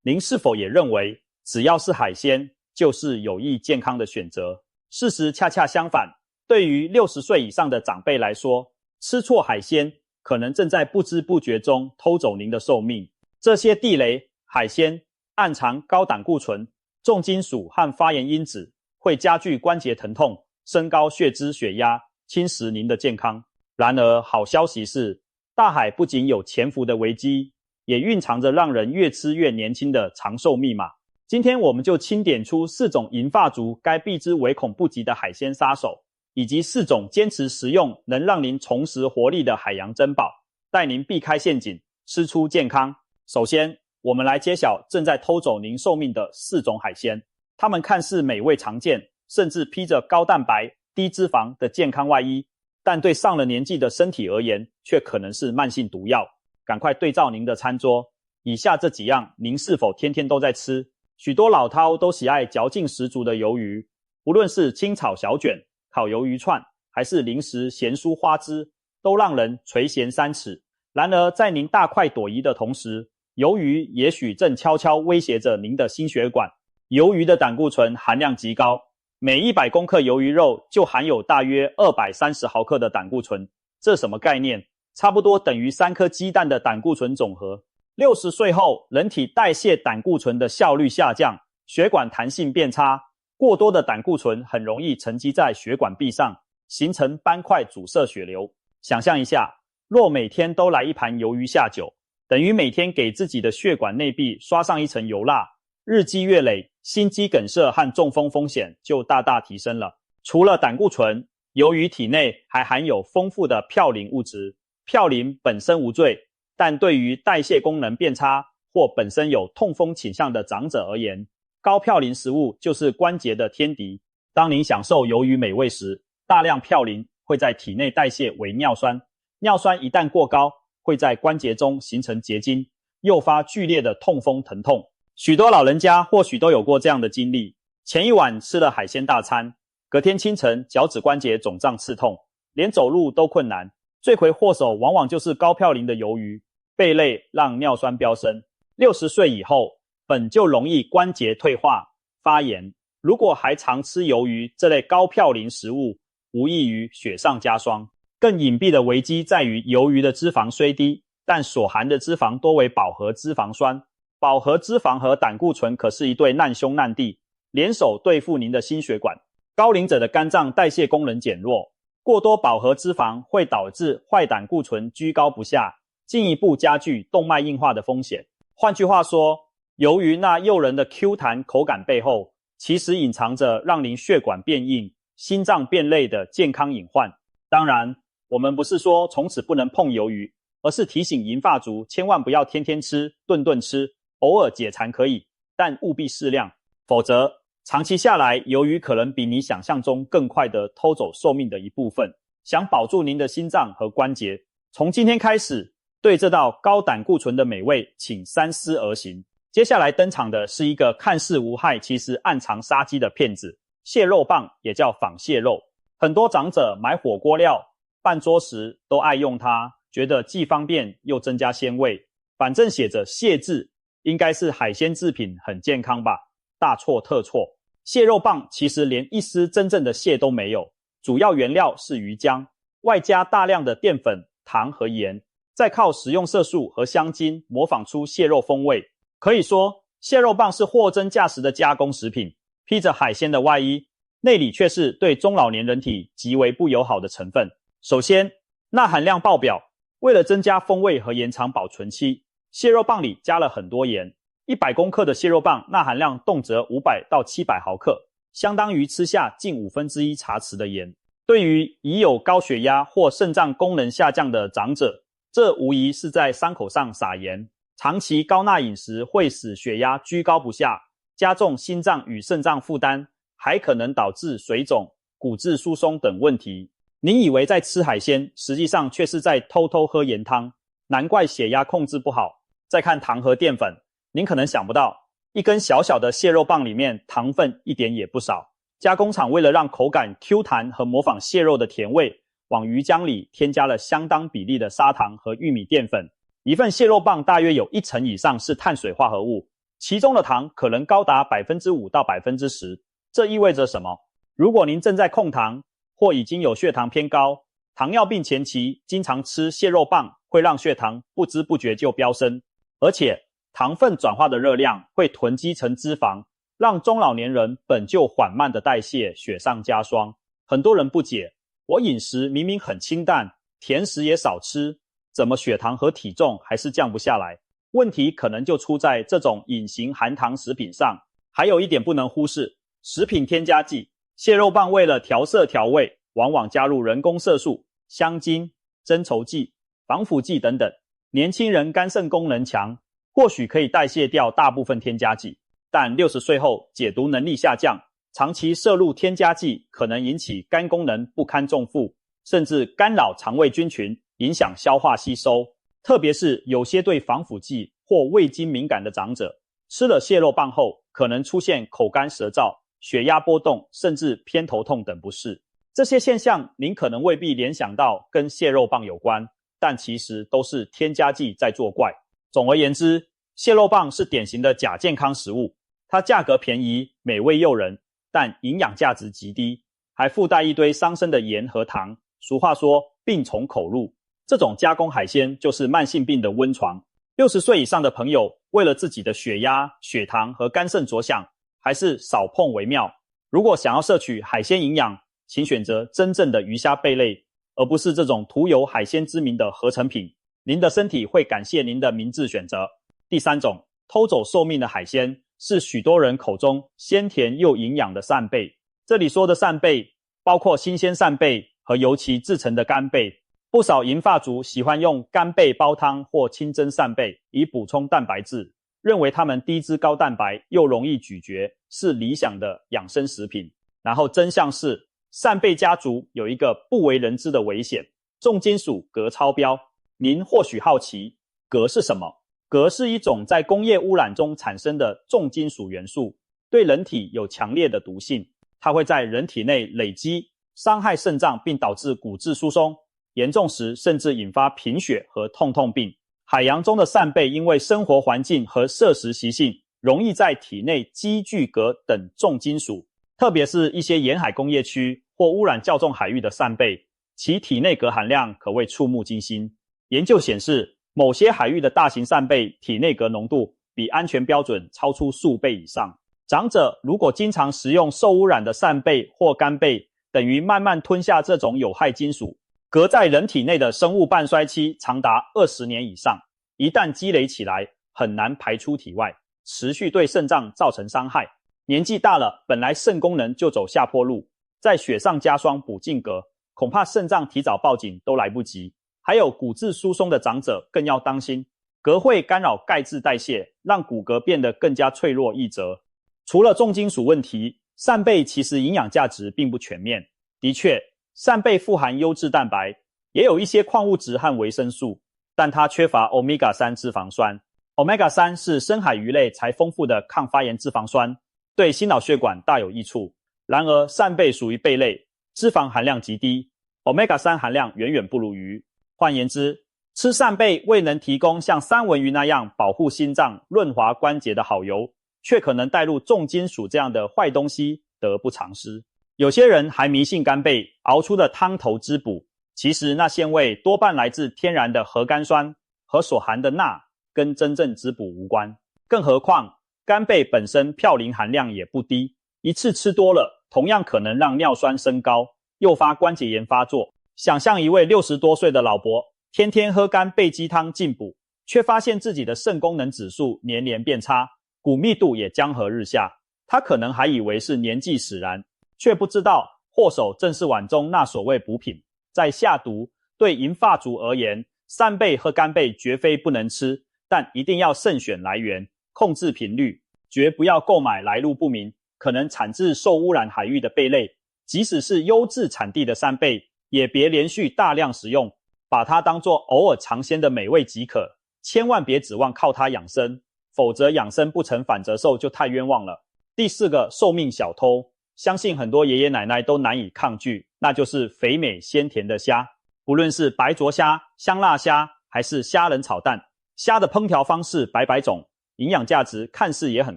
您是否也认为只要是海鲜就是有益健康的选择？事实恰恰相反，对于60岁以上的长辈来说，吃错海鲜可能正在不知不觉中偷走您的寿命。这些地雷海鲜暗藏高胆固醇、重金属和发炎因子，会加剧关节疼痛，升高血脂血压，侵蚀您的健康。然而好消息是，大海不仅有潜伏的危机，也蕴藏着让人越吃越年轻的长寿密码。今天我们就清点出4种银发族该避之唯恐不及的海鲜杀手，以及4种坚持食用能让您重拾活力的海洋珍宝，带您避开陷阱，吃出健康。首先，我们来揭晓正在偷走您寿命的4种海鲜。它们看似美味常见，甚至披着高蛋白、低脂肪的健康外衣，但对上了年纪的身体而言，却可能是慢性毒药。赶快对照您的餐桌，以下这几样您是否天天都在吃？许多老饕都喜爱嚼劲十足的鱿鱼，无论是清炒小卷、烤鱿鱼串，还是零食咸酥花枝，都让人垂涎3尺。然而在您大快朵颐的同时，鱿鱼也许正悄悄威胁着您的心血管。鱿鱼的胆固醇含量极高，每100公克鱿鱼肉就含有大约230毫克的胆固醇。这什么概念？差不多等于3颗鸡蛋的胆固醇总和。60岁后，人体代谢胆固醇的效率下降，血管弹性变差，过多的胆固醇很容易沉积在血管壁上，形成斑块阻塞血流。想象一下，若每天都来一盘鱿鱼下酒，等于每天给自己的血管内壁刷上一层油蜡，日积月累，心肌梗塞和中风风险就大大提升了。除了胆固醇，鱿鱼体内还含有丰富的嘌呤物质。嘌呤本身无罪，但对于代谢功能变差或本身有痛风倾向的长者而言，高嘌呤食物就是关节的天敌。当您享受鱿鱼美味时，大量嘌呤会在体内代谢为尿酸，尿酸一旦过高，会在关节中形成结晶，诱发剧烈的痛风疼痛。许多老人家或许都有过这样的经历，前一晚吃了海鲜大餐，隔天清晨脚趾关节肿胀刺痛，连走路都困难。罪魁祸首往往就是高嘌呤的鱿鱼，贝类让尿酸飙升。60岁以后，本就容易关节退化、发炎，如果还常吃鱿鱼这类高嘌呤食物，无异于雪上加霜。更隐蔽的危机在于，鱿鱼的脂肪虽低，但所含的脂肪多为饱和脂肪酸。饱和脂肪和胆固醇可是一对难兄难弟，联手对付您的心血管。高龄者的肝脏代谢功能减弱，过多饱和脂肪会导致坏胆固醇居高不下，进一步加剧动脉硬化的风险。换句话说，由于那诱人的 Q 弹口感背后，其实隐藏着让您血管变硬、心脏变累的健康隐患。当然，我们不是说从此不能碰鱿鱼，而是提醒银发族千万不要天天吃、顿顿吃，偶尔解馋可以，但务必适量，否则长期下来，鱿鱼可能比你想象中更快地偷走寿命的一部分。想保住您的心脏和关节，从今天开始，对这道高胆固醇的美味，请三思而行。接下来登场的是一个看似无害，其实暗藏杀机的骗子——蟹肉棒，也叫仿蟹肉。很多长者买火锅料办桌时都爱用它，觉得既方便又增加鲜味。反正写着蟹字，应该是海鲜制品很健康吧？大错特错。蟹肉棒其实连一丝真正的蟹都没有，主要原料是鱼浆，外加大量的淀粉、糖和盐，再靠食用色素和香精模仿出蟹肉风味。可以说，蟹肉棒是货真价实的加工食品，披着海鲜的外衣，内里却是对中老年人体极为不友好的成分。首先，钠含量爆表，为了增加风味和延长保存期，蟹肉棒里加了很多盐。100公克的蟹肉棒钠含量动辄500到700毫克，相当于吃下近1/5茶匙的盐。对于已有高血压或肾脏功能下降的长者，这无疑是在伤口上撒盐。长期高钠饮食会使血压居高不下，加重心脏与肾脏负担，还可能导致水肿、骨质疏松等问题。您以为在吃海鲜，实际上却是在偷偷喝盐汤，难怪血压控制不好。再看糖和淀粉，您可能想不到，一根小小的蟹肉棒里面糖分一点也不少。加工厂为了让口感 Q 弹和模仿蟹肉的甜味，往鱼浆里添加了相当比例的砂糖和玉米淀粉。一份蟹肉棒大约有1成以上是碳水化合物，其中的糖可能高达 5% 到 10%。这意味着什么？如果您正在控糖，或已经有血糖偏高，糖尿病前期经常吃蟹肉棒会让血糖不知不觉就飙升，而且糖分转化的热量会囤积成脂肪，让中老年人本就缓慢的代谢雪上加霜。很多人不解，我饮食明明很清淡，甜食也少吃，怎么血糖和体重还是降不下来？问题可能就出在这种隐形含糖食品上。还有一点不能忽视，食品添加剂。蟹肉棒为了调色调味，往往加入人工色素、香精、增稠剂、防腐剂等等。年轻人肝肾功能强，或许可以代谢掉大部分添加剂，但60岁后解毒能力下降，长期摄入添加剂可能引起肝功能不堪重负，甚至干扰肠胃菌群，影响消化吸收。特别是有些对防腐剂或味精敏感的长者，吃了蟹肉棒后可能出现口干舌燥、血压波动，甚至偏头痛等不适。这些现象您可能未必联想到跟蟹肉棒有关，但其实都是添加剂在作怪。总而言之，蟹肉棒是典型的假健康食物，它价格便宜，美味诱人，但营养价值极低，还附带一堆伤身的盐和糖。俗话说病从口入，这种加工海鲜就是慢性病的温床。60岁以上的朋友为了自己的血压、血糖和肝肾着想，还是少碰为妙。如果想要摄取海鲜营养，请选择真正的鱼虾贝类，而不是这种徒有海鲜之名的合成品。您的身体会感谢您的明智选择。第三种，偷走寿命的海鲜，是许多人口中鲜甜又营养的扇贝。这里说的扇贝，包括新鲜扇贝和由其制成的干贝。不少银发族喜欢用干贝煲汤或清蒸扇贝，以补充蛋白质，认为它们低脂高蛋白又容易咀嚼，是理想的养生食品。然后真相是，扇贝家族有一个不为人知的危险，重金属镉超标。您或许好奇，镉是什么？镉是一种在工业污染中产生的重金属元素，对人体有强烈的毒性。它会在人体内累积，伤害肾脏，并导致骨质疏松，严重时甚至引发贫血和痛病。海洋中的扇贝因为生活环境和摄食习性，容易在体内积聚镉等重金属，特别是一些沿海工业区或污染较重海域的扇贝，其体内镉含量可谓触目惊心。研究显示，某些海域的大型扇贝体内镉浓度比安全标准超出数倍以上。长者如果经常食用受污染的扇贝或干贝，等于慢慢吞下这种有害金属。镉在人体内的生物半衰期长达20年以上，一旦积累起来，很难排出体外，持续对肾脏造成伤害。年纪大了，本来肾功能就走下坡路，在雪上加霜补进镉，恐怕肾脏提早报警都来不及。还有骨质疏松的长者更要当心，镉会干扰钙质代谢，让骨骼变得更加脆弱易折。除了重金属问题，扇贝其实营养价值并不全面。的确，扇贝富含优质蛋白，也有一些矿物质和维生素，但它缺乏 Omega-3 脂肪酸。Omega-3 是深海鱼类才丰富的抗发炎脂肪酸，对心脑血管大有益处。然而，扇贝属于贝类，脂肪含量极低， Omega-3 含量远远不如鱼。换言之，吃扇贝未能提供像三文鱼那样保护心脏、润滑关节的好油，却可能带入重金属这样的坏东西，得不偿失。有些人还迷信干贝熬出的汤头滋补，其实那鲜味多半来自天然的核苷酸，和所含的钠跟真正滋补无关。更何况干贝本身嘌呤含量也不低，一次吃多了，同样可能让尿酸升高，诱发关节炎发作。想象一位60多岁的老伯，天天喝干贝鸡汤进补，却发现自己的肾功能指数年年变差，骨密度也江河日下。他可能还以为是年纪使然，却不知道祸首正是碗中那所谓补品在下毒。对银发族而言，扇贝和干贝绝非不能吃，但一定要慎选来源，控制频率，绝不要购买来路不明、可能产自受污染海域的贝类。即使是优质产地的扇贝，也别连续大量食用，把它当作偶尔尝鲜的美味即可，千万别指望靠它养生，否则养生不成反折寿就太冤枉了。第四个寿命小偷，相信很多爷爷奶奶都难以抗拒，那就是肥美鲜甜的虾。不论是白灼虾、香辣虾还是虾仁炒蛋，虾的烹调方式百百种，营养价值看似也很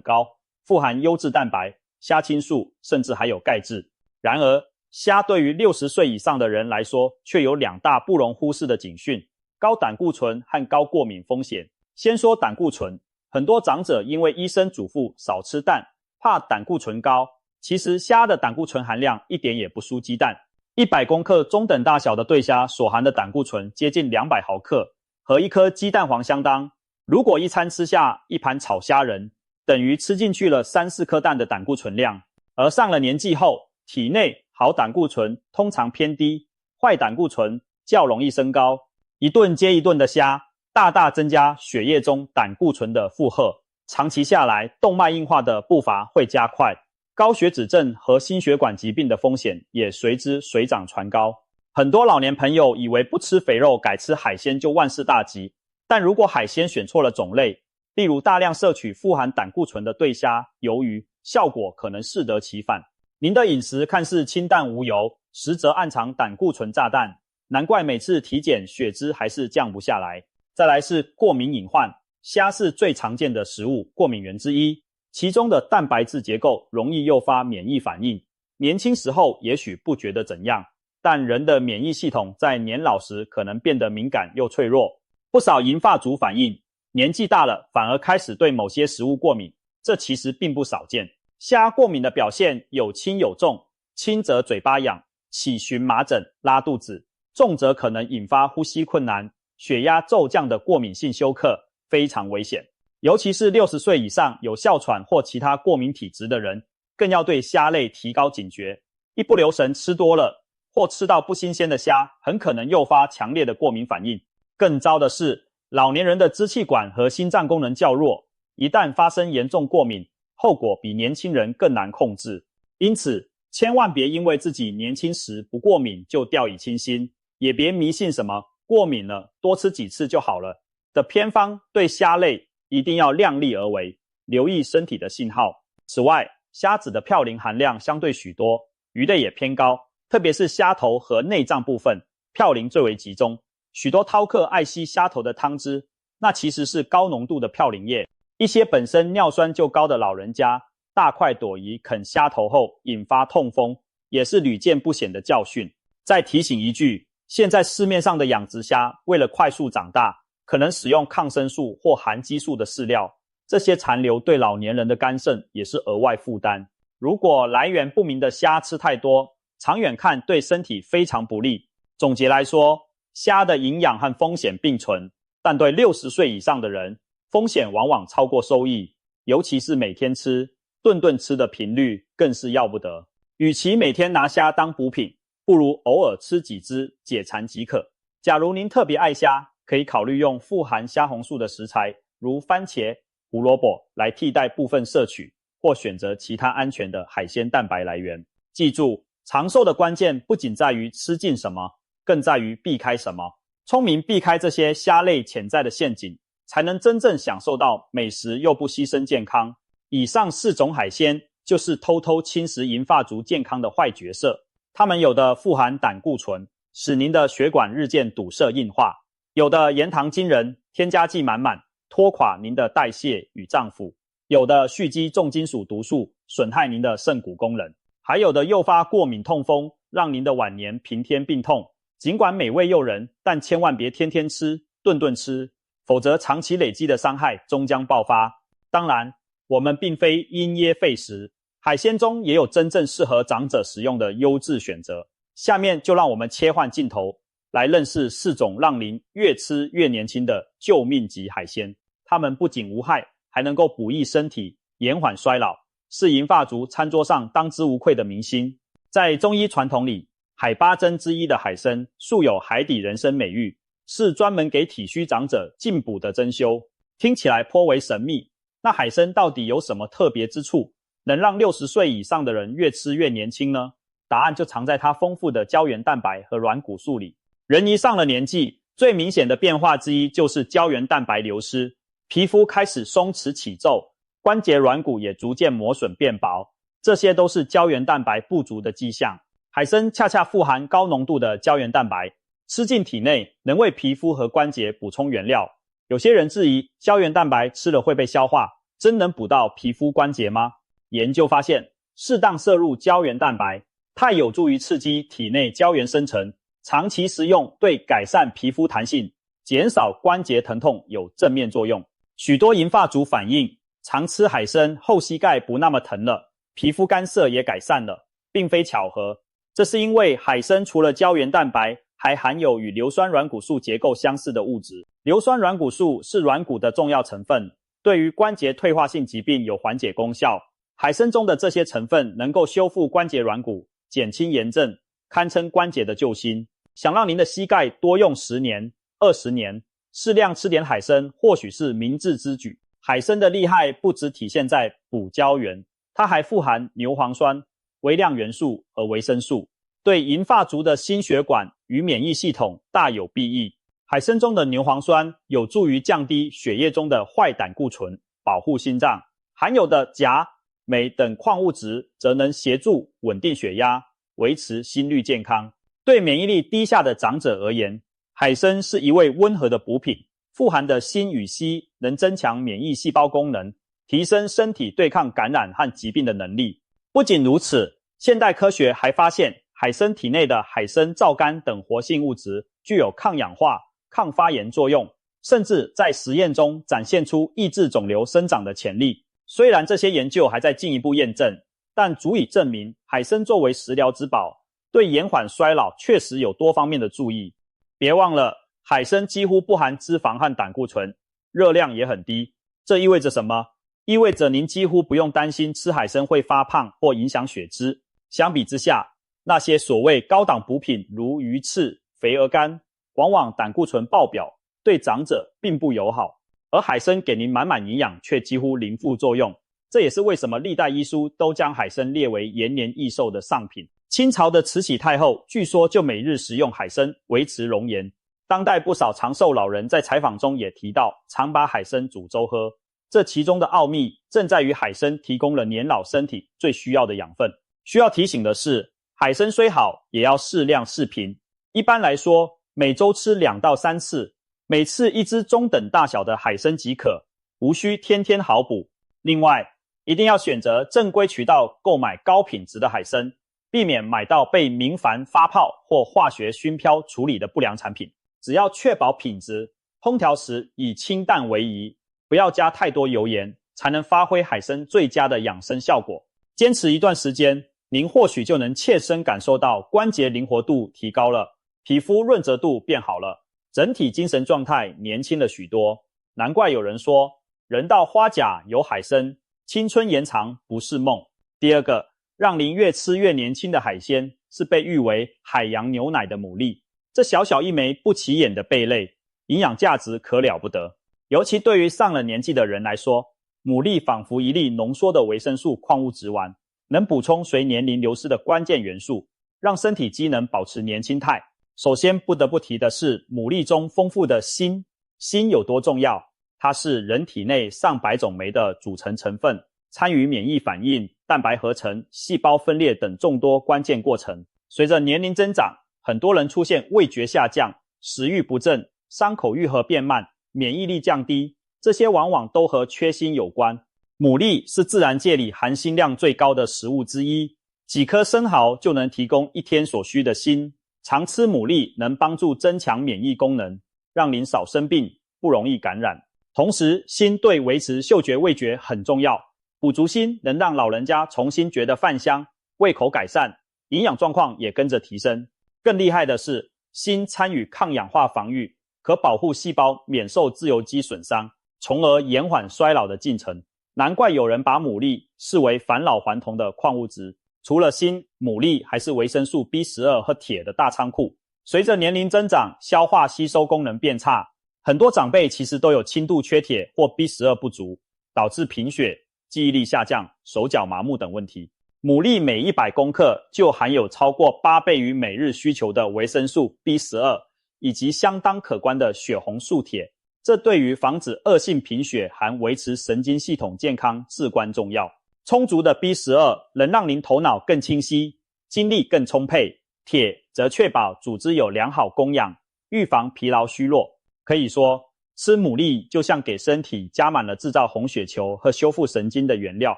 高，富含优质蛋白、虾青素，甚至还有钙质。然而，虾对于60岁以上的人来说，却有2大不容忽视的警讯：高胆固醇和高过敏风险。先说胆固醇，很多长者因为医生嘱咐少吃蛋，怕胆固醇高，其实虾的胆固醇含量一点也不输鸡蛋。100公克中等大小的对虾所含的胆固醇接近200毫克，和一颗鸡蛋黄相当。如果一餐吃下一盘炒虾仁，等于吃进去了3-4颗蛋的胆固醇量。而上了年纪后，体内好胆固醇通常偏低，坏胆固醇较容易升高。一顿接一顿的虾，大大增加血液中胆固醇的负荷，长期下来，动脉硬化的步伐会加快，高血脂症和心血管疾病的风险也随之水涨船高。很多老年朋友以为不吃肥肉改吃海鲜就万事大吉，但如果海鲜选错了种类，例如大量摄取富含胆固醇的对虾、鱿鱼，效果可能适得其反。您的饮食看似清淡无油，实则暗藏胆固醇炸弹，难怪每次体检血脂还是降不下来。再来是过敏隐患，虾是最常见的食物过敏源之一，其中的蛋白质结构容易诱发免疫反应。年轻时候也许不觉得怎样，但人的免疫系统在年老时可能变得敏感又脆弱。不少银发族反映，年纪大了反而开始对某些食物过敏，这其实并不少见。虾过敏的表现有轻有重，轻则嘴巴痒、起荨麻疹、拉肚子，重则可能引发呼吸困难、血压骤降的过敏性休克，非常危险。尤其是60岁以上有哮喘或其他过敏体质的人，更要对虾类提高警觉。一不留神吃多了，或吃到不新鲜的虾，很可能诱发强烈的过敏反应。更糟的是，老年人的支气管和心脏功能较弱，一旦发生严重过敏，后果比年轻人更难控制。因此，千万别因为自己年轻时不过敏就掉以轻心，也别迷信什么过敏了多吃几次就好了的偏方。对虾类一定要量力而为，留意身体的信号。此外，虾子的嘌呤含量相对许多，鱼类也偏高，特别是虾头和内脏部分，嘌呤最为集中。许多饕客爱惜虾头的汤汁，那其实是高浓度的嘌呤液。一些本身尿酸就高的老人家，大快朵颐啃虾头后引发痛风，也是屡见不鲜的教训。再提醒一句，现在市面上的养殖虾为了快速长大，可能使用抗生素或含激素的饲料，这些残留对老年人的肝肾也是额外负担。如果来源不明的虾吃太多，长远看对身体非常不利。总结来说，虾的营养和风险并存，但对60岁以上的人，风险往往超过收益，尤其是每天吃、顿顿吃的频率更是要不得。与其每天拿虾当补品，不如偶尔吃几只解馋即可。假如您特别爱虾，可以考虑用富含虾红素的食材，如番茄、胡萝卜来替代部分摄取，或选择其他安全的海鲜蛋白来源。记住，长寿的关键不仅在于吃进什么，更在于避开什么。聪明避开这些虾类潜在的陷阱，才能真正享受到美食又不牺牲健康。以上4种海鲜就是偷偷侵蚀银发族健康的坏角色，它们有的富含胆固醇，使您的血管日渐堵塞硬化；有的盐糖惊人，添加剂满满，拖垮您的代谢与脏腑；有的蓄积重金属毒素，损害您的肾骨功能；还有的诱发过敏痛风，让您的晚年平添病痛。尽管美味诱人，但千万别天天吃、顿顿吃，否则长期累积的伤害终将爆发。当然，我们并非因噎废食，海鲜中也有真正适合长者食用的优质选择。下面就让我们切换镜头，来认识4种让您越吃越年轻的救命级海鲜。它们不仅无害，还能够补益身体，延缓衰老，是银发族餐桌上当之无愧的明星。在中医传统里，海8珍之一的海参素有海底人参美誉，是专门给体虚长者进补的珍馐，听起来颇为神秘。那海参到底有什么特别之处，能让60岁以上的人越吃越年轻呢？答案就藏在它丰富的胶原蛋白和软骨素里。人一上了年纪，最明显的变化之一就是胶原蛋白流失，皮肤开始松弛起皱，关节软骨也逐渐磨损变薄，这些都是胶原蛋白不足的迹象。海参恰恰富含高浓度的胶原蛋白，吃进体内能为皮肤和关节补充原料。有些人质疑胶原蛋白吃了会被消化，真能补到皮肤关节吗？研究发现，适当摄入胶原蛋白太有助于刺激体内胶原生成，长期食用对改善皮肤弹性、减少关节疼痛有正面作用。许多银发族反映，常吃海参后膝盖不那么疼了，皮肤干涩也改善了，并非巧合。这是因为海参除了胶原蛋白，还含有与硫酸软骨素结构相似的物质。硫酸软骨素是软骨的重要成分，对于关节退化性疾病有缓解功效。海参中的这些成分能够修复关节软骨，减轻炎症，堪称关节的救星。想让您的膝盖多用10年、20年，适量吃点海参或许是明智之举。海参的厉害不只体现在补胶原，它还富含牛磺酸、微量元素和维生素，对银发族的心血管与免疫系统大有裨益。海参中的牛磺酸有助于降低血液中的坏胆固醇，保护心脏。含有的钾、镁等矿物质则能协助稳定血压，维持心律健康。对免疫力低下的长者而言，海参是一味温和的补品，富含的锌与硒能增强免疫细胞功能，提升身体对抗感染和疾病的能力。不仅如此，现代科学还发现海参体内的海参皂苷等活性物质具有抗氧化、抗发炎作用，甚至在实验中展现出抑制肿瘤生长的潜力。虽然这些研究还在进一步验证，但足以证明海参作为食疗之宝，对延缓衰老确实有多方面的注意。别忘了，海参几乎不含脂肪和胆固醇，热量也很低。这意味着什么？意味着您几乎不用担心吃海参会发胖或影响血脂。相比之下，那些所谓高档补品如鱼翅、肥鹅肝，往往胆固醇爆表，对长者并不友好。而海参给您满满营养，却几乎零副作用。这也是为什么历代医书都将海参列为延年益寿的上品。清朝的慈禧太后据说就每日食用海参维持容颜。当代不少长寿老人在采访中也提到，常把海参煮粥喝。这其中的奥秘正在于海参提供了年老身体最需要的养分。需要提醒的是，海参虽好，也要适量适频。一般来说，每周吃2到3次，每次一只中等大小的海参即可，无需天天好补。另外，一定要选择正规渠道购买高品质的海参，避免买到被明矾发泡或化学熏漂处理的不良产品。只要确保品质，烹调时以清淡为宜，不要加太多油盐，才能发挥海参最佳的养生效果。坚持一段时间，您或许就能切身感受到关节灵活度提高了，皮肤润泽度变好了，整体精神状态年轻了许多。难怪有人说，人到花甲有海参，青春延长不是梦。第二个，让您越吃越年轻的海鲜，是被誉为海洋牛奶的牡蛎。这小小一枚不起眼的贝类，营养价值可了不得。尤其对于上了年纪的人来说，牡蛎仿佛一粒浓缩的维生素矿物质丸，能补充随年龄流失的关键元素，让身体机能保持年轻态。首先不得不提的是牡蛎中丰富的锌。锌有多重要？它是人体内上百种酶的组成成分，参与免疫反应、蛋白合成、细胞分裂等众多关键过程。随着年龄增长，很多人出现味觉下降、食欲不振、伤口愈合变慢、免疫力降低，这些往往都和缺锌有关。牡蛎是自然界里含锌量最高的食物之一，几颗生蚝就能提供1天所需的锌。常吃牡蛎能帮助增强免疫功能，让您少生病，不容易感染。同时，锌对维持嗅觉味觉很重要，补足锌能让老人家重新觉得饭香，胃口改善，营养状况也跟着提升。更厉害的是，锌参与抗氧化防御，可保护细胞免受自由基损伤，从而延缓衰老的进程。难怪有人把牡蛎视为返老还童的矿物质。除了锌，牡蛎还是维生素 B12 和铁的大仓库。随着年龄增长，消化吸收功能变差，很多长辈其实都有轻度缺铁或 B12 不足，导致贫血、记忆力下降、手脚麻木等问题。牡蛎每100公克就含有超过8倍于每日需求的维生素 B12， 以及相当可观的血红素铁，这对于防止恶性贫血和维持神经系统健康至关重要。充足的 B12 能让您头脑更清晰，精力更充沛，铁则确保组织有良好供氧，预防疲劳虚弱。可以说，吃牡蛎就像给身体加满了制造红血球和修复神经的原料，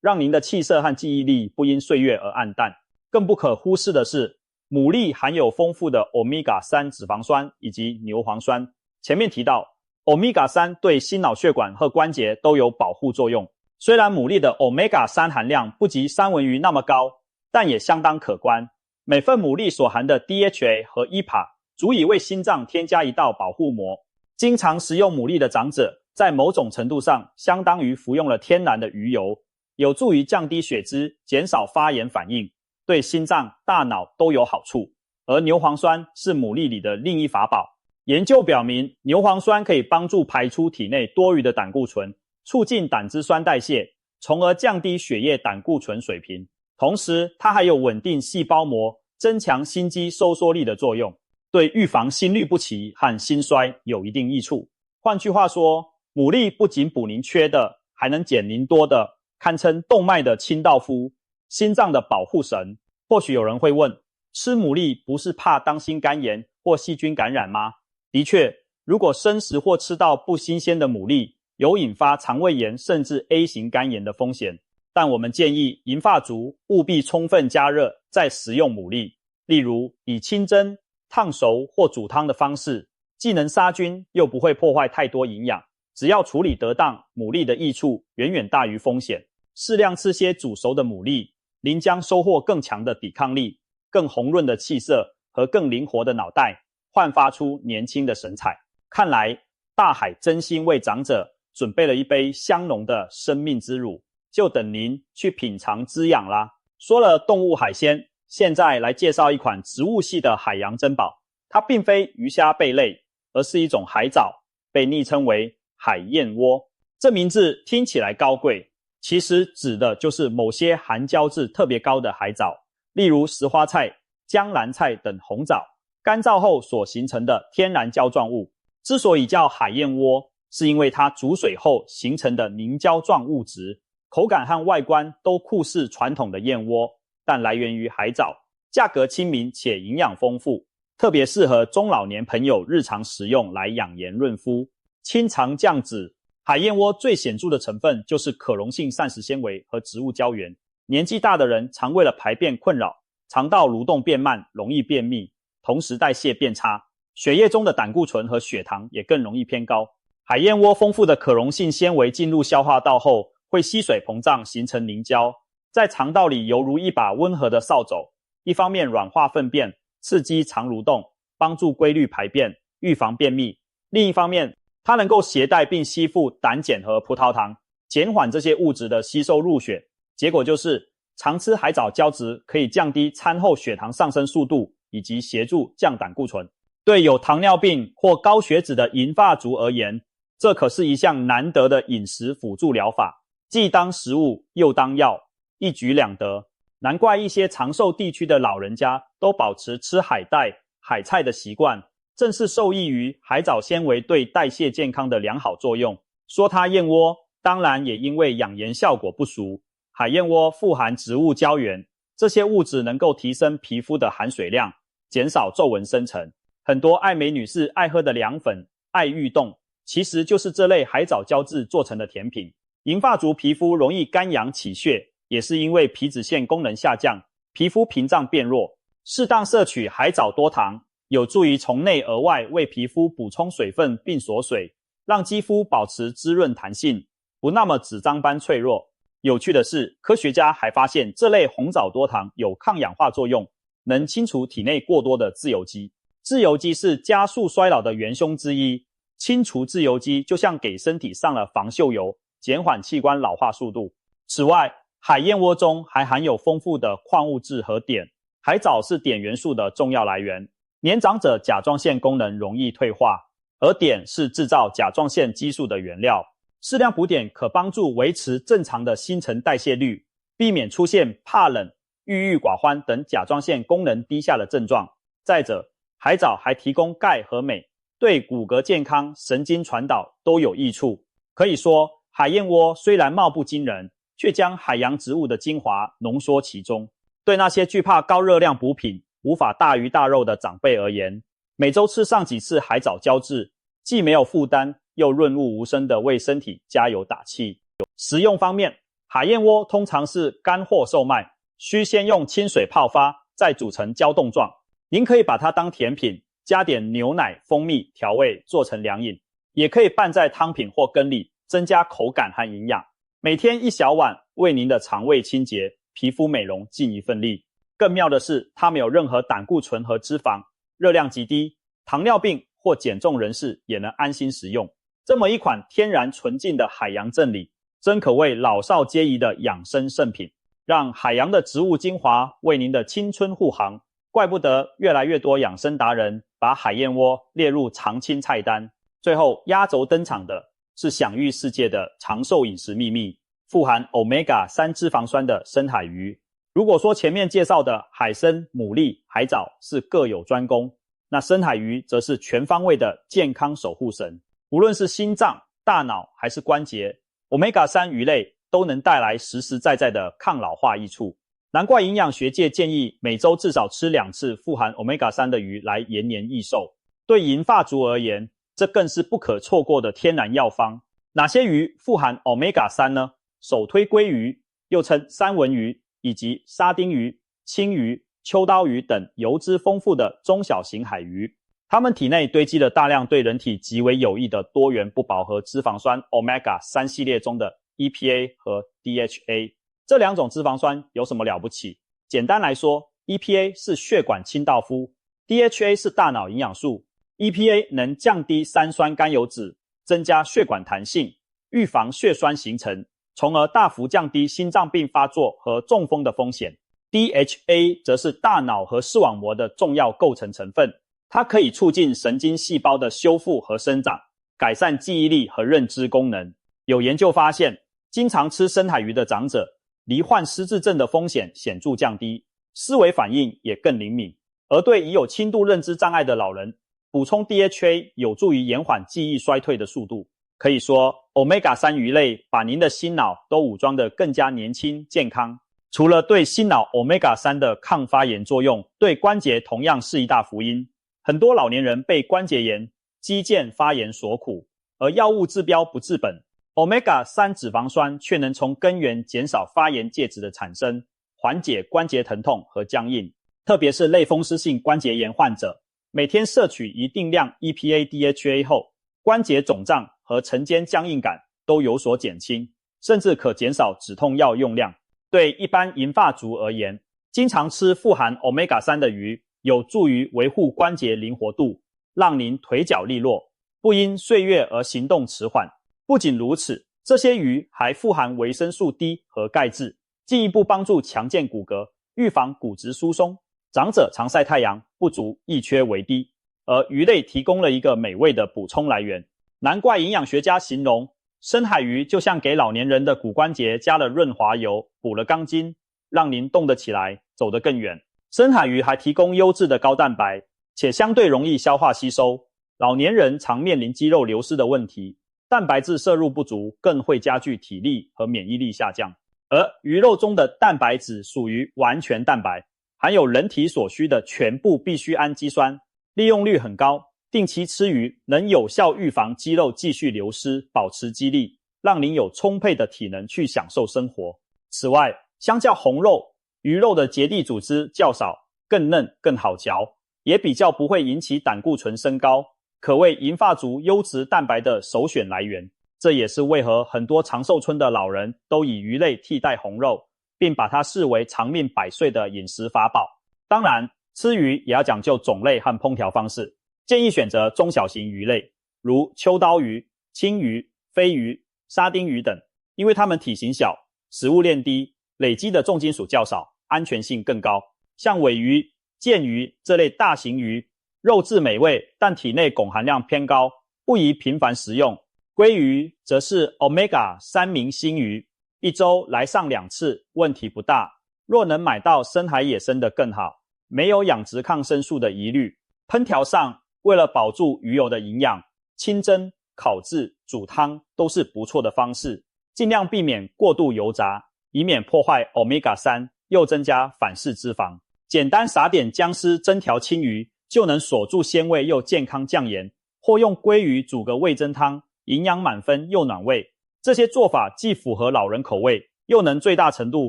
让您的气色和记忆力不因岁月而暗淡。更不可忽视的是，牡蛎含有丰富的 Omega-3 脂肪酸以及牛磺酸。前面提到 Omega-3 对心脑血管和关节都有保护作用。虽然牡蛎的 Omega-3 含量不及三文鱼那么高，但也相当可观。每份牡蛎所含的 DHA 和 EPA 足以为心脏添加一道保护膜。经常食用牡蛎的长者，在某种程度上相当于服用了天然的鱼油，有助于降低血脂，减少发炎反应，对心脏、大脑都有好处。而牛磺酸是牡蛎里的另一法宝。研究表明，牛磺酸可以帮助排出体内多余的胆固醇，促进胆汁酸代谢，从而降低血液胆固醇水平。同时，它还有稳定细胞膜、增强心肌收缩力的作用，对预防心律不齐和心衰有一定益处。换句话说，牡蛎不仅补您缺的，还能减您多的，堪称动脉的清道夫，心脏的保护神。或许有人会问，吃牡蛎不是怕当心肝炎或细菌感染吗？的确，如果生食或吃到不新鲜的牡蛎，有引发肠胃炎甚至 A 型肝炎的风险。但我们建议银发族务必充分加热再食用牡蛎，例如以清蒸、烫熟或煮汤的方式，既能杀菌又不会破坏太多营养。只要处理得当，牡蛎的益处远远大于风险。适量吃些煮熟的牡蛎，您将收获更强的抵抗力、更红润的气色和更灵活的脑袋，焕发出年轻的神采。看来大海真心为长者准备了一杯香浓的生命之乳，就等您去品尝滋养啦。说了动物海鲜，现在来介绍一款植物系的海洋珍宝。它并非鱼虾贝类，而是一种海藻，被昵称为海燕窝。这名字听起来高贵，其实指的就是某些含胶质特别高的海藻，例如石花菜、江蓝菜等红藻，干燥后所形成的天然胶状物。之所以叫海燕窝，是因为它煮水后形成的凝胶状物质，口感和外观都酷似传统的燕窝，但来源于海藻，价格亲民且营养丰富，特别适合中老年朋友日常食用来养颜润肤。清肠降脂，海燕窝最显著的成分就是可溶性膳食纤维和植物胶原。年纪大的人常为了排便困扰，肠道蠕动变慢，容易便秘，同时代谢变差，血液中的胆固醇和血糖也更容易偏高。海燕窝丰富的可溶性纤维进入消化道后，会吸水膨胀形成凝胶，在肠道里犹如一把温和的扫帚，一方面软化粪便，刺激肠蠕动，帮助规律排便，预防便秘；另一方面，它能够携带并吸附胆碱和葡萄糖，减缓这些物质的吸收入血。结果就是常吃海藻胶质可以降低餐后血糖上升速度，以及协助降胆固醇。对有糖尿病或高血脂的银发族而言，这可是一项难得的饮食辅助疗法，既当食物又当药，一举两得。难怪一些长寿地区的老人家都保持吃海带、海菜的习惯，正是受益于海藻纤维对代谢健康的良好作用。说它燕窝，当然也因为养颜效果不俗。海燕窝富含植物胶原，这些物质能够提升皮肤的含水量，减少皱纹生成。很多爱美女士爱喝的凉粉、爱玉冻，其实就是这类海藻胶质做成的甜品。银发族皮肤容易干痒起屑，也是因为皮脂腺功能下降，皮肤屏障变弱。适当摄取海藻多糖，有助于从内而外为皮肤补充水分并锁水，让肌肤保持滋润弹性，不那么纸张般脆弱。有趣的是，科学家还发现这类红藻多糖有抗氧化作用，能清除体内过多的自由基。自由基是加速衰老的元凶之一，清除自由基就像给身体上了防锈油，减缓器官老化速度。此外，海燕窝中还含有丰富的矿物质和碘，海藻是碘元素的重要来源。年长者甲状腺功能容易退化，而碘是制造甲状腺激素的原料。适量补碘可帮助维持正常的新陈代谢率，避免出现怕冷、郁郁寡欢等甲状腺功能低下的症状。再者，海藻还提供钙和镁，对骨骼健康、神经传导都有益处。可以说，海燕窝虽然貌不惊人，却将海洋植物的精华浓缩其中。对那些惧怕高热量补品、无法大鱼大肉的长辈而言，每周吃上几次海藻胶质，既没有负担，又润物无声地为身体加油打气。食用方面，海燕窝通常是干货售卖，需先用清水泡发，再煮成胶冻状。您可以把它当甜品，加点牛奶、蜂蜜调味做成凉饮，也可以拌在汤品或羹里，增加口感和营养。每天1小碗，为您的肠胃清洁、皮肤美容尽一份力。更妙的是，它没有任何胆固醇和脂肪，热量极低，糖尿病或减重人士也能安心食用。这么一款天然纯净的海洋正礼，真可谓老少皆宜的养生圣品，让海洋的植物精华为您的青春护航。怪不得越来越多养生达人把海燕窝列入常青菜单。最后压轴登场的是享誉世界的长寿饮食秘密，富含 Omega-3 脂肪酸的深海鱼。如果说前面介绍的海参、牡蛎、海藻是各有专攻，那深海鱼则是全方位的健康守护神。无论是心脏、大脑还是关节， Omega-3 鱼类都能带来实实在在的抗老化益处。难怪营养学界建议每周至少吃2次富含 Omega-3 的鱼来延年益寿。对银发族而言，这更是不可错过的天然药方。哪些鱼富含 Omega-3 呢？首推鲑鱼，又称三文鱼，以及沙丁鱼、青鱼、秋刀鱼等油脂丰富的中小型海鱼。它们体内堆积了大量对人体极为有益的多元不饱和脂肪酸 Omega-3 系列中的 EPA 和 DHA。这2种脂肪酸有什么了不起？简单来说， EPA 是血管清道夫， DHA 是大脑营养素。 EPA 能降低三酸甘油酯，增加血管弹性，预防血栓形成，从而大幅降低心脏病发作和中风的风险。 DHA 则是大脑和视网膜的重要构成成分，它可以促进神经细胞的修复和生长，改善记忆力和认知功能。有研究发现，经常吃深海鱼的长者罹患失智症的风险显著降低，思维反应也更灵敏。而对已有轻度认知障碍的老人，补充 DHA 有助于延缓记忆衰退的速度。可以说 Omega-3 鱼类把您的心脑都武装得更加年轻健康。除了对心脑 Omega-3 的抗发炎作用，对关节同样是一大福音。很多老年人被关节炎、肌腱发炎所苦，而药物治标不治本， Omega-3 脂肪酸却能从根源减少发炎介质的产生，缓解关节疼痛和僵硬。特别是类风湿性关节炎患者，每天摄取一定量 EPA、DHA 后，关节肿胀和晨间僵硬感都有所减轻，甚至可减少止痛药用量。对一般银发族而言，经常吃富含 Omega-3 的鱼，有助于维护关节灵活度，让您腿脚利落，不因岁月而行动迟缓。不仅如此，这些鱼还富含维生素 D 和钙质，进一步帮助强健骨骼，预防骨质疏松。长者常晒太阳，不足一缺为低，而鱼类提供了一个美味的补充来源。难怪营养学家形容深海鱼就像给老年人的骨关节加了润滑油，补了钢筋，让您动得起来，走得更远。深海鱼还提供优质的高蛋白，且相对容易消化吸收。老年人常面临肌肉流失的问题，蛋白质摄入不足更会加剧体力和免疫力下降。而鱼肉中的蛋白质属于完全蛋白，含有人体所需的全部必需氨基酸，利用率很高。定期吃鱼能有效预防肌肉继续流失，保持肌力，让您有充沛的体能去享受生活。此外，相较红肉，鱼肉的结缔组织较少，更嫩更好嚼，也比较不会引起胆固醇升高，可谓银发族优质蛋白的首选来源。这也是为何很多长寿村的老人都以鱼类替代红肉，并把它视为长命百岁的饮食法宝。当然，吃鱼也要讲究种类和烹调方式，建议选择中小型鱼类，如秋刀鱼、青鱼、飞鱼、沙丁鱼等，因为它们体型小，食物链低，累积的重金属较少，安全性更高。像尾鱼、剑鱼这类大型鱼，肉质美味，但体内汞含量偏高，不宜频繁食用。鲑鱼则是 Omega-3 明星鱼，一周来上2次，问题不大。若能买到深海野生的更好，没有养殖抗生素的疑虑。烹调上，为了保住鱼油的营养，清蒸、烤制、煮汤都是不错的方式，尽量避免过度油炸，以免破坏 Omega-3， 又增加反式脂肪。简单撒点姜丝蒸调青鱼，就能锁住鲜味又健康降盐，或用鲑鱼煮个味噌汤，营养满分又暖胃。这些做法既符合老人口味，又能最大程度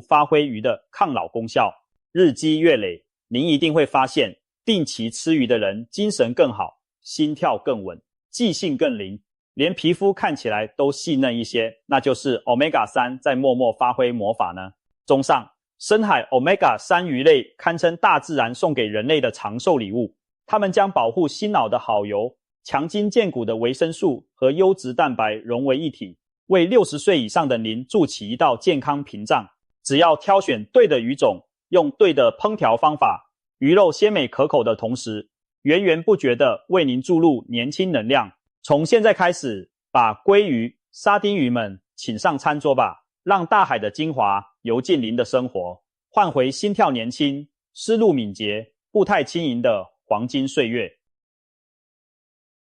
发挥鱼的抗老功效。日积月累，您一定会发现，定期吃鱼的人精神更好，心跳更稳，记性更灵，连皮肤看起来都细嫩一些，那就是 Omega-3 在默默发挥魔法呢。综上，深海 Omega-3 鱼类堪称大自然送给人类的长寿礼物，它们将保护心脑的好油、强筋健骨的维生素和优质蛋白融为一体，为60岁以上的您筑起一道健康屏障。只要挑选对的鱼种，用对的烹调方法，鱼肉鲜美可口的同时，源源不绝地为您注入年轻能量。从现在开始，把鲑鱼、沙丁鱼们请上餐桌吧，让大海的精华游进您的生活，换回心跳年轻、思路敏捷、步态轻盈的黄金岁月。